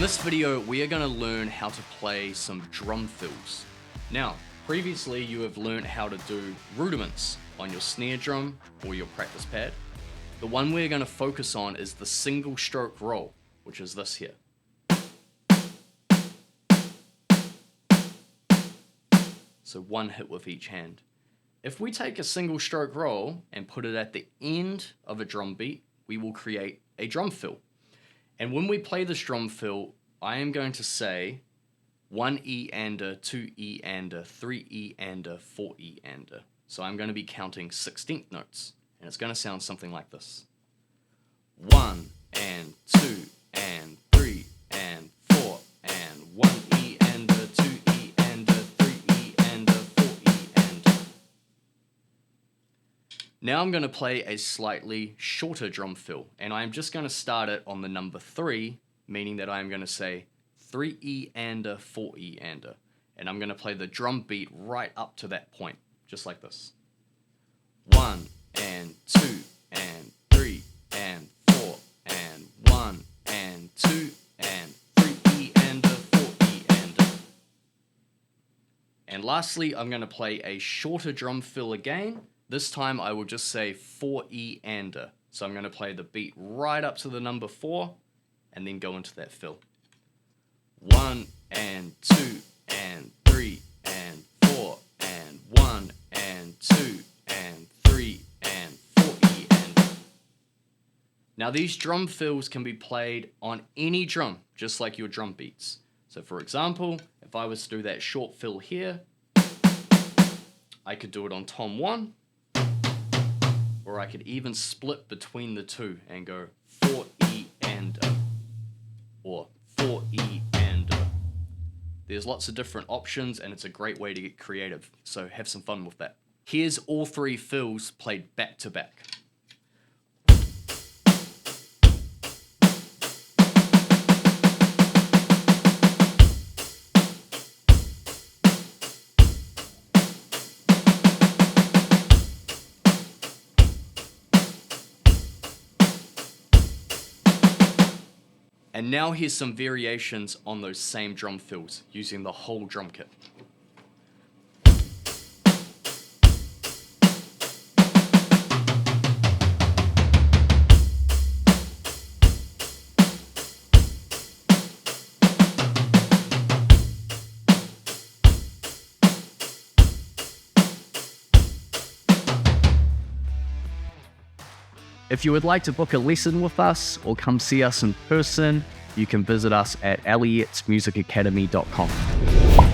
In this video, we are going to learn how to play some drum fills. Now, previously you have learned how to do rudiments on your snare drum or your practice pad. The one we're going to focus on is the single stroke roll, which is this here. So one hit with each hand. If we take a single stroke roll and put it at the end of a drum beat, we will create a drum fill. And when we play this drum fill, I am going to say 1 E-ander, 2 E-ander, 3 E-ander, 4 E-ander. So I'm going to be counting 16th notes, and it's going to sound something like this. 1 and 2 and 3 and 4 and 1 E-ander, 2 E-ander, 3 E-ander, 4 E-ander. Now I'm going to play a slightly shorter drum fill, and I'm just going to start it on the number 3, meaning that I'm going to say 3 E-ander, 4 E-ander, and I'm going to play the drum beat right up to that point, just like this. 1 and 2 and 3 and 4 and 1 and 2 and 3 E-ander, 4 E-ander. And lastly, I'm going to play a shorter drum fill again. This time I will just say 4 E-ander. So I'm going to play the beat right up to the number 4 and then go into that fill. 1 and 2 and 3 and 4 and 1 and 2 and 3 and 4 E-ander. Now these drum fills can be played on any drum, just like your drum beats. So for example, if I was to do that short fill here, I could do it on tom 1, or I could even split between the two and go 4 E-ander or 4 E-ander. There's lots of different options and it's a great way to get creative, so have some fun with that. Here's all 3 fills played back to back. And now here's some variations on those same drum fills using the whole drum kit. If you would like to book a lesson with us or come see us in person, you can visit us at elliotsmusicacademy.com.